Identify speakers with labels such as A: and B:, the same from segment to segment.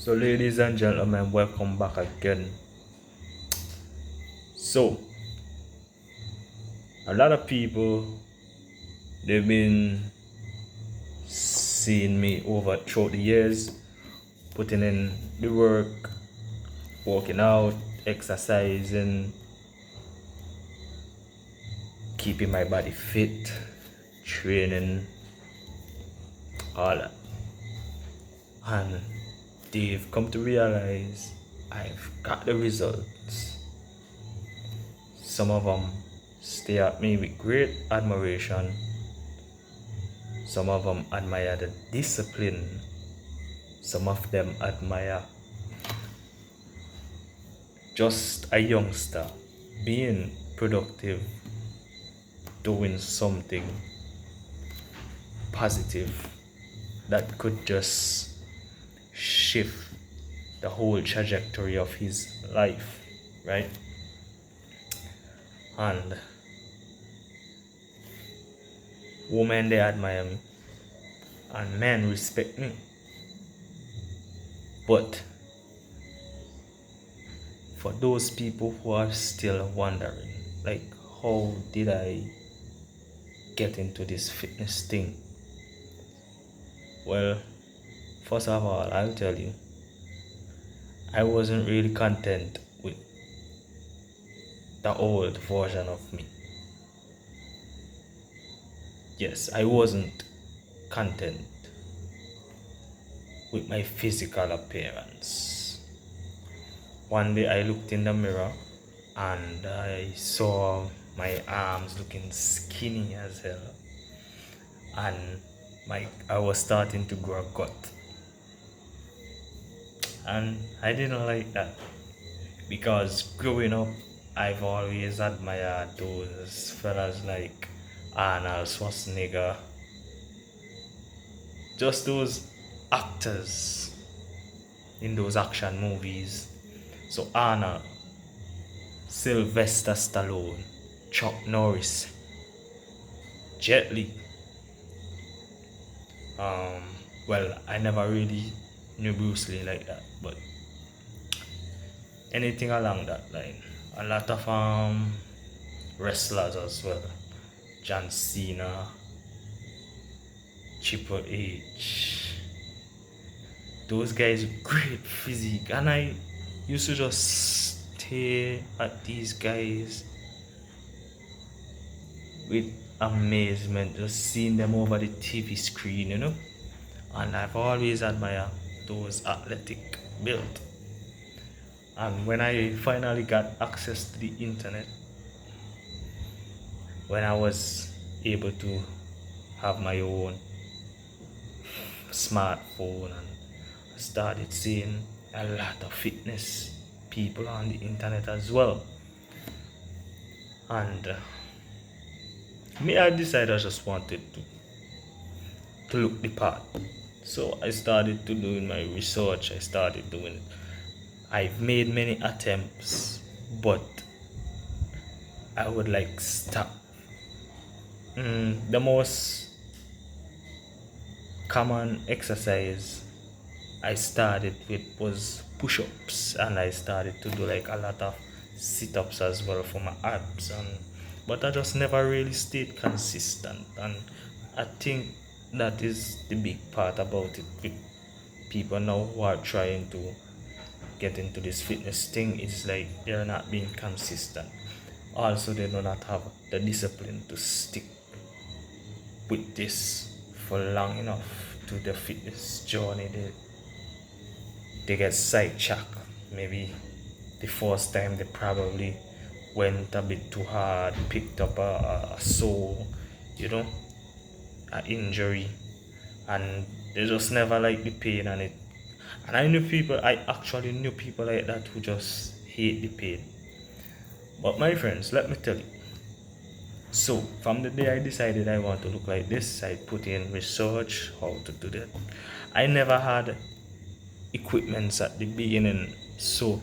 A: So, ladies and gentlemen, welcome back again. So, a lot of people they've been seeing me over throughout the years, putting in the work, working out, exercising, keeping my body fit, training, all that. And they've come to realize I've got the results. Some of them stare at me with great admiration. Some of them admire the discipline. Some of them admire just a youngster being productive, doing something positive that could just shift the whole trajectory of his life, right? And women they admire me and men respect me. But for those people who are still wondering, like, how did I get into this fitness thing? Well, first of all, I'll tell you, I wasn't really content with the old version of me. Yes, I wasn't content with my physical appearance. One day I looked in the mirror and I saw my arms looking skinny as hell, and I was starting to grow a gut, and I didn't like that because growing up I've always admired those fellas like Arnold Schwarzenegger, just those actors in those action movies. So Arnold, Sylvester Stallone, Chuck Norris, Jet Li. Well, I never really knew Bruce Lee like that, but anything along that line. A lot of wrestlers as well. John Cena, Triple H. Those guys great physique, and I used to just stare at these guys with amazement, just seeing them over the TV screen. And I've always admired those athletic build. And when I finally got access to the internet, when I was able to have my own smartphone, and I started seeing a lot of fitness people on the internet as well. And me, I decided I just wanted to look the part. So I started to doing my research. I started doing it. I've made many attempts, but I would like stop. The most common exercise I started with was push-ups, and I started to do like a lot of sit-ups as well for my abs, and but I just never really stayed consistent. And I think that is the big part about it with people now who are trying to get into this fitness thing. Is like they're not being consistent. Also, they do not have the discipline to stick with this for long enough to the fitness journey. They get sidetracked. Maybe the first time they probably went a bit too hard, picked up a sore, an injury, and they just never like the pain on it. And I actually knew people like that who just hate the pain. But my friends, let me tell you. So from the day I decided I want to look like this, I put in research how to do that. I never had equipments at the beginning, so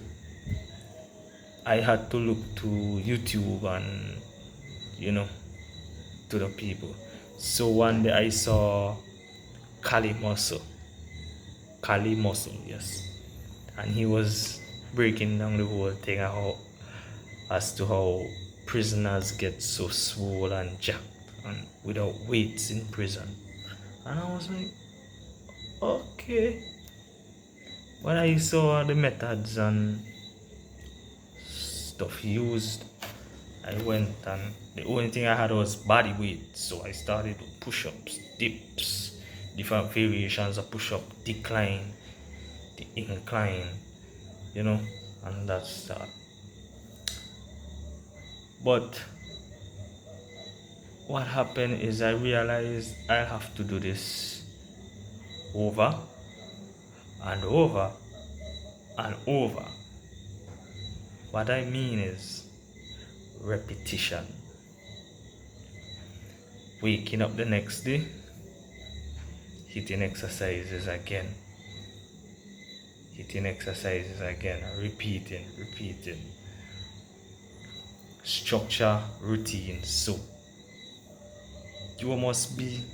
A: I had to look to YouTube and to the people. So one day I saw Kali Muscle, yes. and he was breaking down the whole thing as to how prisoners get so swole and jacked and without weights in prison. And I was like, okay. When I saw the methods and stuff used, I went, and the only thing I had was body weight. So I started with push-ups, dips, different variations of push-up, decline, the incline, and that's that. But what happened is I realized I have to do this over and over and over. What I mean is repetition. Waking up the next day, hitting exercises again, repeating. Structure, routine. So you must be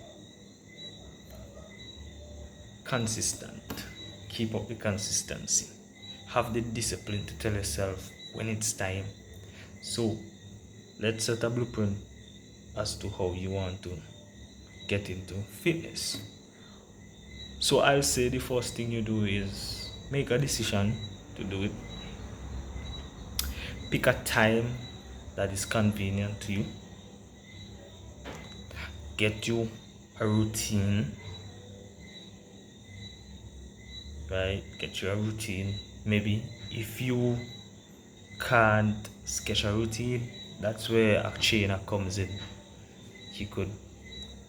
A: consistent. Keep up the consistency. Have the discipline to tell yourself when it's time. So let's set a blueprint as to how you want to get into fitness. So I'll say the first thing you do is make a decision to do it. Pick a time that is convenient to you. Get you a routine. Right? Get you a routine. Maybe if you can't sketch a routine, that's where a trainer comes in. He could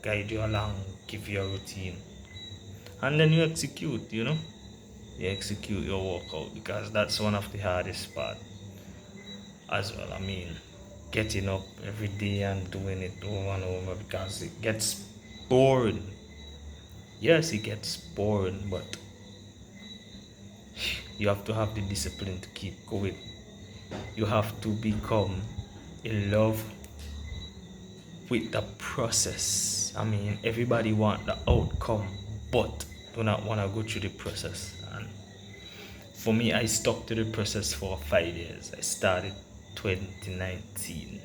A: guide you along, give you a routine, and then you execute. You execute your workout, because that's one of the hardest part as well. I mean, getting up every day and doing it over and over, because it gets boring. Yes, it gets boring, but you have to have the discipline to keep going. You have to become in love with the process. I mean, everybody want the outcome, but do not want to go through the process. And for me, I stuck to the process for 5 years. I started 2019.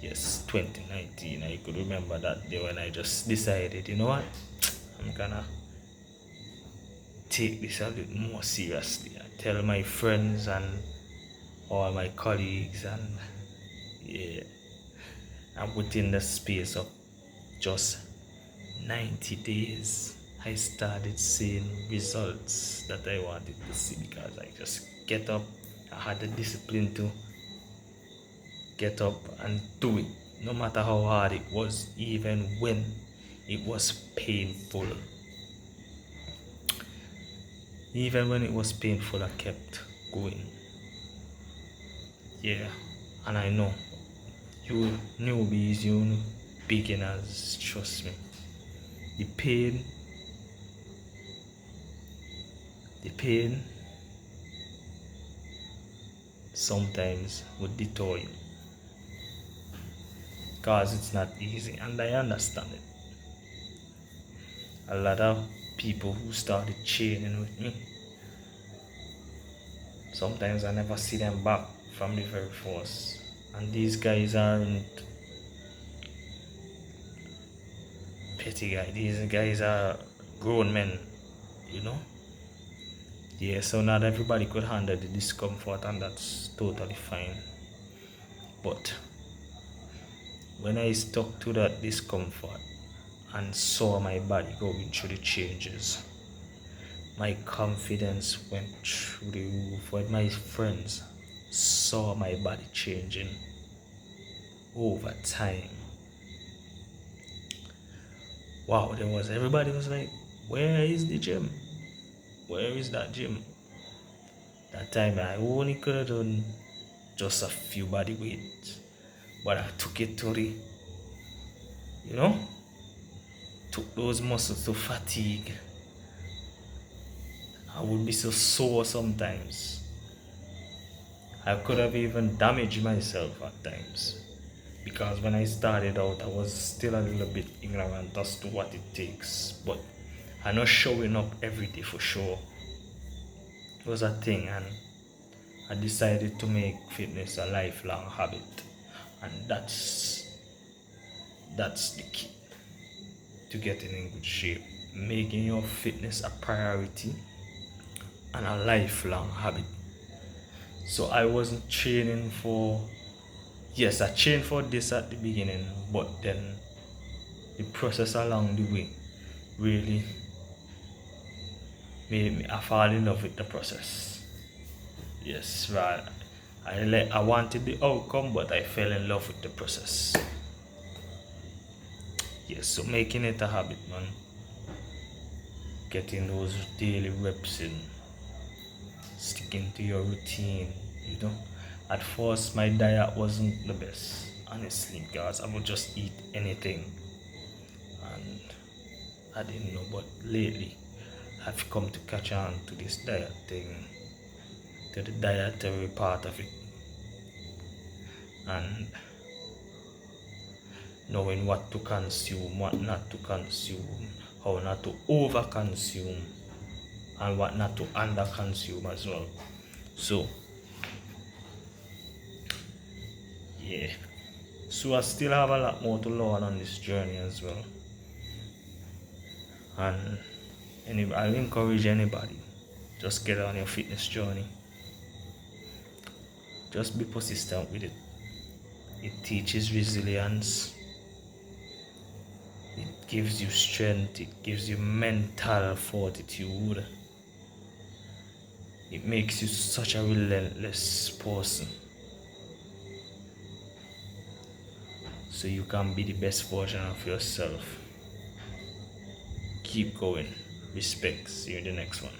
A: Yes, 2019. I could remember that day when I just decided, you know what, I'm gonna take this a little more seriously. I tell my friends and all my colleagues, and yeah, and within the space of just 90 days, I started seeing results that I wanted to see, because I just get up. I had the discipline to get up and do it, no matter how hard it was, even when it was painful. Even when it was painful, I kept going. Yeah, and I know you newbies, you beginners, trust me, the pain sometimes would detour you, because it's not easy, and I understand it. A lot of people who started training with me, sometimes I never see them back from the very first, and these guys aren't petty guys. These guys are grown men, Yeah, so not everybody could handle the discomfort, and that's totally fine. But when I stuck to that discomfort and saw my body going through the changes, my confidence went through the roof. When my friends saw my body changing over time, wow, everybody was like, where is the gym? Where is that gym? That time I only could have done just a few body weights, but I took it to the, took those muscles to fatigue. I would be so sore sometimes. I could have even damaged myself at times, because when I started out, I was still a little bit ignorant as to what it takes. But I'm not showing up every day for sure. was a thing, and I decided to make fitness a lifelong habit. And that's the key to getting in good shape. Making your fitness a priority and a lifelong habit. So I wasn't training for, yes, I trained for this at the beginning, but then the process along the way really made me I fall in love with the process. Yes, right. I wanted the outcome, but I fell in love with the process. Yes, so making it a habit, man. Getting those daily reps in, sticking to your routine, you know. At first, my diet wasn't the best, honestly, guys. I would just eat anything, and I didn't know. But lately, I've come to catch on to this diet thing, to the dietary part of it, and knowing what to consume, what not to consume, how not to over consume, and what not to under consume as well. So, yeah. So I still have a lot more to learn on this journey as well. And I'll encourage anybody, just get on your fitness journey. Just be persistent with it. It teaches resilience. It gives you strength. It gives you mental fortitude. It makes you such a relentless person, so you can be the best version of yourself. Keep going. Respect. See you in the next one.